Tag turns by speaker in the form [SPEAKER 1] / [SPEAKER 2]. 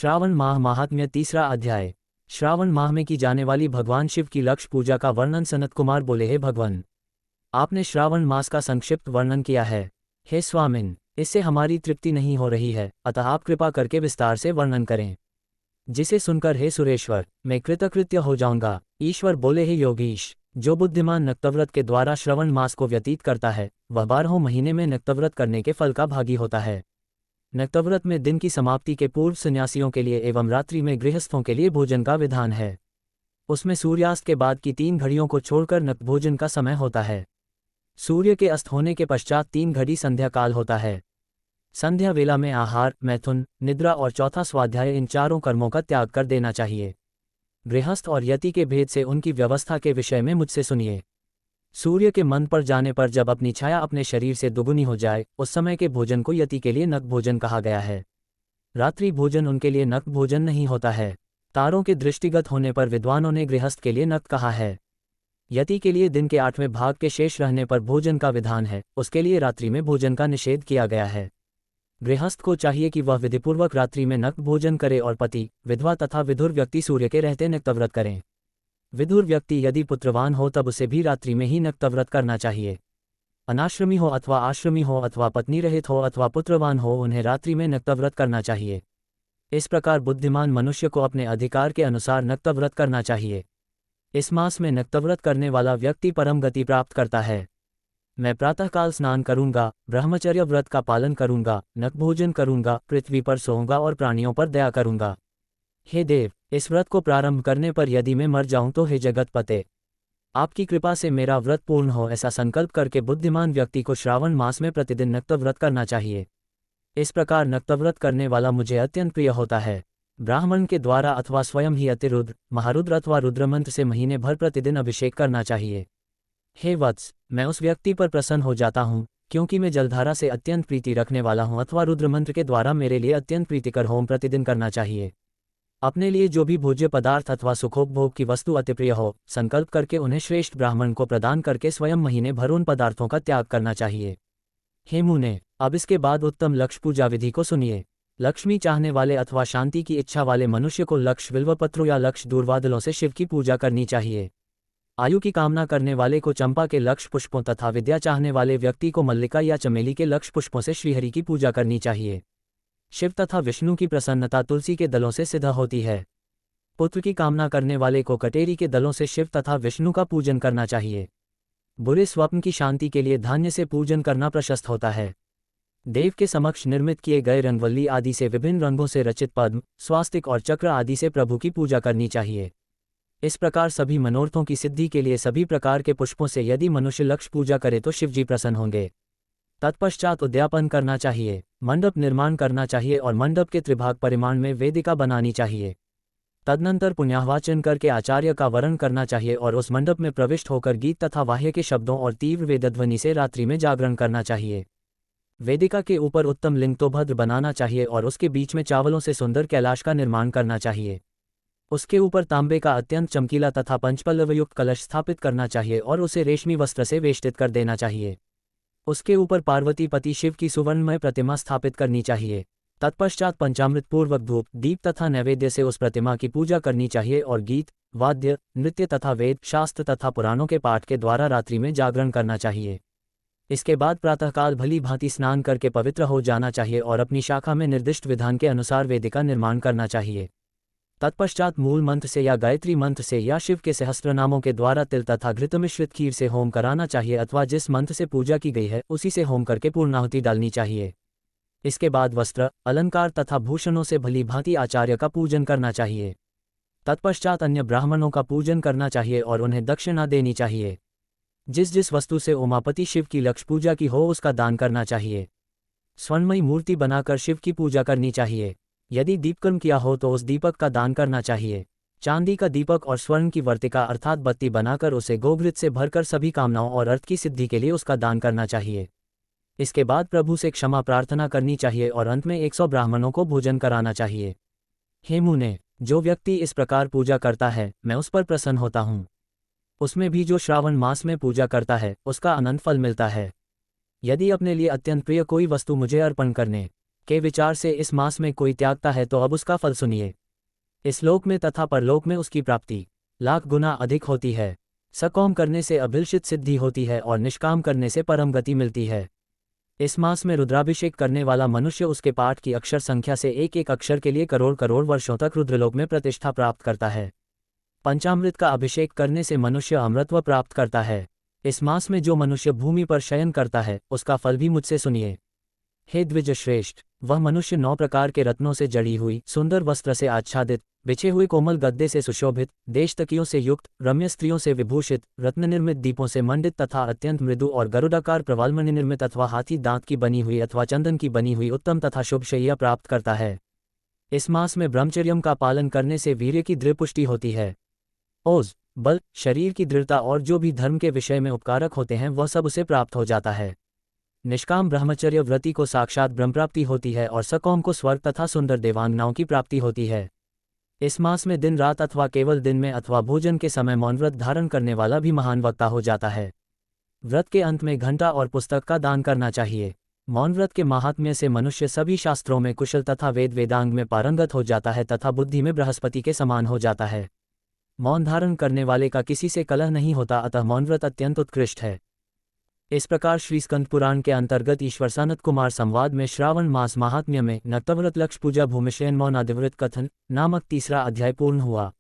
[SPEAKER 1] श्रावण माह महात्म्य तीसरा अध्याय। श्रावण माह में की जाने वाली भगवान शिव की लक्ष्य पूजा का वर्णन। सनत कुमार बोले, हे भगवान, आपने श्रावण मास का संक्षिप्त वर्णन किया है। हे स्वामिन, इससे हमारी तृप्ति नहीं हो रही है, अतः आप कृपा करके विस्तार से वर्णन करें, जिसे सुनकर हे सुरेश्वर मैं कृतकृत्य हो जाऊंगा। ईश्वर बोले, हे योगीश, जो बुद्धिमान नक्तव्रत के द्वारा श्रवण मास को व्यतीत करता है वह 12 महीने में नक्तव्रत करने के फल का भागी होता है। नक्तव्रत में दिन की समाप्ति के पूर्व सन्यासियों के लिए एवं रात्रि में गृहस्थों के लिए भोजन का विधान है। उसमें सूर्यास्त के बाद की 3 घड़ियों को छोड़कर नक्त भोजन का समय होता है। सूर्य के अस्त होने के पश्चात 3 घड़ी संध्या काल होता है। संध्या वेला में आहार, मैथुन, निद्रा और चौथा स्वाध्याय, इन चारों कर्मों का त्याग कर देना चाहिए। गृहस्थ और यति के भेद से उनकी व्यवस्था के विषय में मुझसे सुनिए। सूर्य के मंद पर जाने पर जब अपनी छाया अपने शरीर से दुगुनी हो जाए, उस समय के भोजन को यति के लिए नक्त भोजन कहा गया है। रात्रि भोजन उनके लिए नक्त भोजन नहीं होता है। तारों के दृष्टिगत होने पर विद्वानों ने गृहस्थ के लिए नक्त कहा है। यति के लिए दिन के 8वें भाग के शेष रहने पर भोजन का विधान है, उसके लिए रात्रि में भोजन का निषेध किया गया है। गृहस्थ को चाहिए कि वह विधिपूर्वक रात्रि में नक्त भोजन करे और पति, विधवा तथा विधुर व्यक्ति सूर्य के रहते नक्तव्रत करें। विधुर व्यक्ति यदि पुत्रवान हो तब उसे भी रात्रि में ही नक्तव्रत करना चाहिए। अनाश्रमी हो अथवा आश्रमी हो अथवा पत्नी रहित हो अथवा पुत्रवान हो, उन्हें रात्रि में नक्तव्रत करना चाहिए। इस प्रकार बुद्धिमान मनुष्य को अपने अधिकार के अनुसार नक्तव्रत करना चाहिए। इस मास में नक्तव्रत करने वाला व्यक्ति परम गति प्राप्त करता है। मैं प्रातःकाल स्नान करूंगा, ब्रह्मचर्य व्रत का पालन करूंगा, नक्त भोजन करूंगा, पृथ्वी पर सोऊंगा और प्राणियों पर दया करूंगा। हे देव, इस व्रत को प्रारंभ करने पर यदि मैं मर जाऊं तो हे जगतपते, आपकी कृपा से मेरा व्रत पूर्ण हो, ऐसा संकल्प करके बुद्धिमान व्यक्ति को श्रावण मास में प्रतिदिन नक्तव्रत करना चाहिए। इस प्रकार नक्तव्रत करने वाला मुझे अत्यंत प्रिय होता है। ब्राह्मण के द्वारा अथवा स्वयं ही अतिरुद्र, महारुद्र अथवा रुद्रमंत्र से महीने भर प्रतिदिन अभिषेक करना चाहिए। हे वत्स, मैं उस व्यक्ति पर प्रसन्न हो जाता हूँ क्योंकि मैं जलधारा से अत्यंत प्रीति रखने वाला हूँ, अथवा रुद्रमंत्र के द्वारा मेरे लिए अत्यंत प्रीतिकर होम प्रतिदिन करना चाहिए। अपने लिए जो भी भोज्य पदार्थ अथवा सुखोपभोग की वस्तु अतिप्रिय हो, संकल्प करके उन्हें श्रेष्ठ ब्राह्मण को प्रदान करके स्वयं महीने भर उन पदार्थों का त्याग करना चाहिए। हे मुने, अब इसके बाद उत्तम लक्ष्य पूजा विधि को सुनिए। लक्ष्मी चाहने वाले अथवा शांति की इच्छा वाले मनुष्य को लक्ष्य बिल्वपत्रों या लक्ष्य दूरवादलों से शिव की पूजा करनी चाहिए। आयु की कामना करने वाले को चंपा के लक्ष्य पुष्पों तथा विद्या चाहने वाले व्यक्ति को मल्लिका या चमेली के लक्ष्य पुष्पों से श्रीहरि की पूजा करनी चाहिए। शिव तथा विष्णु की प्रसन्नता तुलसी के दलों से सिद्ध होती है। पुत्र की कामना करने वाले को कटेरी के दलों से शिव तथा विष्णु का पूजन करना चाहिए। बुरे स्वप्न की शांति के लिए धान्य से पूजन करना प्रशस्त होता है। देव के समक्ष निर्मित किए गए रंगवल्ली आदि से विभिन्न रंगों से रचित पद्म, स्वास्तिक और चक्र आदि से प्रभु की पूजा करनी चाहिए। इस प्रकार सभी मनोरथों की सिद्धि के लिए सभी प्रकार के पुष्पों से यदि मनुष्य लक्ष्य पूजा करे तो शिवजी प्रसन्न होंगे। तत्पश्चात उद्यापन करना चाहिए, मंडप निर्माण करना चाहिए और मंडप के त्रिभाग परिमाण में वेदिका बनानी चाहिए। तदनंतर पुण्याहवाचन करके आचार्य का वरण करना चाहिए और उस मंडप में प्रविष्ट होकर गीत तथा वाह्य के शब्दों और तीव्र वेदध्वनि से रात्रि में जागरण करना चाहिए। वेदिका के ऊपर उत्तम लिंग तो भद्र बनाना चाहिए और उसके बीच में चावलों से सुंदर कैलाश का निर्माण करना चाहिए। उसके ऊपर तांबे का अत्यंत चमकीला तथा पंचपल्लवयुक्त कलश स्थापित करना चाहिए और उसे रेशमी वस्त्र से वेष्टित कर देना चाहिए। उसके ऊपर पार्वती पति शिव की सुवर्णमय प्रतिमा स्थापित करनी चाहिए। तत्पश्चात पंचामृत पूर्वक धूप, दीप तथा नैवेद्य से उस प्रतिमा की पूजा करनी चाहिए और गीत, वाद्य, नृत्य तथा वेद, शास्त्र तथा पुराणों के पाठ के द्वारा रात्रि में जागरण करना चाहिए। इसके बाद प्रातःकाल भली भांति स्नान करके पवित्र हो जाना चाहिए और अपनी शाखा में निर्दिष्ट विधान के अनुसार वेदिका निर्माण करना चाहिए। तत्पश्चात मूल मंत्र से या गायत्री मंत्र से या शिव के सहस्त्रनामों के द्वारा तिल तथा घृत मिश्रित खीर से होम कराना चाहिए अथवा जिस मंत्र से पूजा की गई है उसी से होम करके पूर्णाहुति डालनी चाहिए। इसके बाद वस्त्र, अलंकार तथा भूषणों से भली भांति आचार्य का पूजन करना चाहिए। तत्पश्चात अन्य ब्राह्मणों का पूजन करना चाहिए और उन्हें दक्षिणा देनी चाहिए। जिस जिस वस्तु से उमापति शिव की लक्ष्य पूजा की हो उसका दान करना चाहिए। स्वर्णमयी मूर्ति बनाकर शिव की पूजा करनी चाहिए। यदि दीपकर्म किया हो तो उस दीपक का दान करना चाहिए। चांदी का दीपक और स्वर्ण की वर्तिका अर्थात बत्ती बनाकर उसे गोघृत से भरकर सभी कामनाओं और अर्थ की सिद्धि के लिए उसका दान करना चाहिए। इसके बाद प्रभु से क्षमा प्रार्थना करनी चाहिए और अंत में 100 ब्राह्मणों को भोजन कराना चाहिए। हे मुने, जो व्यक्ति इस प्रकार पूजा करता है मैं उस पर प्रसन्न होता हूँ। उसमें भी जो श्रावण मास में पूजा करता है उसका अनंत फल मिलता है। यदि अपने लिए अत्यंत प्रिय कोई वस्तु मुझे अर्पण करने के विचार से इस मास में कोई त्यागता है तो अब उसका फल सुनिए। इस लोक में तथा परलोक में उसकी प्राप्ति लाख गुना अधिक होती है। सकौम करने से अभिलषित सिद्धि होती है और निष्काम करने से परम गति मिलती है। इस मास में रुद्राभिषेक करने वाला मनुष्य उसके पाठ की अक्षर संख्या से एक एक अक्षर के लिए करोड़ करोड़ वर्षों तक रुद्रलोक में प्रतिष्ठा प्राप्त करता है। पंचामृत का अभिषेक करने से मनुष्य अमृतत्व प्राप्त करता है। इस मास में जो मनुष्य भूमि पर शयन करता है उसका फल भी मुझसे सुनिए। हे द्विज श्रेष्ठ, वह मनुष्य 9 प्रकार के रत्नों से जड़ी हुई सुंदर वस्त्र से आच्छादित, बिछे हुए कोमल गद्दे से सुशोभित, देशतकियों से युक्त, रम्य स्त्रियों से विभूषित, रत्न निर्मित दीपों से मंडित तथा अत्यंत मृदु और गरुडाकार प्रवालमणि निर्मित अथवा हाथी दांत की बनी हुई अथवा चंदन की बनी हुई उत्तम तथा शुभ शैया प्राप्त करता है। इस मास में ब्रह्मचर्यम का पालन करने से वीर्य की दृढ़ पुष्टि होती है। ओज, बल, शरीर की दृढ़ता और जो भी धर्म के विषय में उपकारक होते हैं वह सब उसे प्राप्त हो जाता है। निष्काम ब्रह्मचर्य व्रति को साक्षात ब्रह्मप्राप्ति होती है और सकौम को स्वर्ग तथा सुंदर देवांगनाओं की प्राप्ति होती है। इस मास में दिन रात अथवा केवल दिन में अथवा भोजन के समय मौन व्रत धारण करने वाला भी महान वक्ता हो जाता है। व्रत के अंत में घंटा और पुस्तक का दान करना चाहिए। मौन व्रत के महात्म्य से मनुष्य सभी शास्त्रों में कुशल तथा वेदांग में पारंगत हो जाता है तथा बुद्धि में बृहस्पति के समान हो जाता है। मौन धारण करने वाले का किसी से कलह नहीं होता, अतः मौन व्रत अत्यंत उत्कृष्ट है। इस प्रकार श्री स्कंद पुराण के अंतर्गत ईश्वर सनत कुमार संवाद में श्रावण मास महात्म्य में नक्तव्रत लक्ष्य पूजा भूमिशयन मौनादिव्रत कथन नामक तीसरा अध्याय पूर्ण हुआ।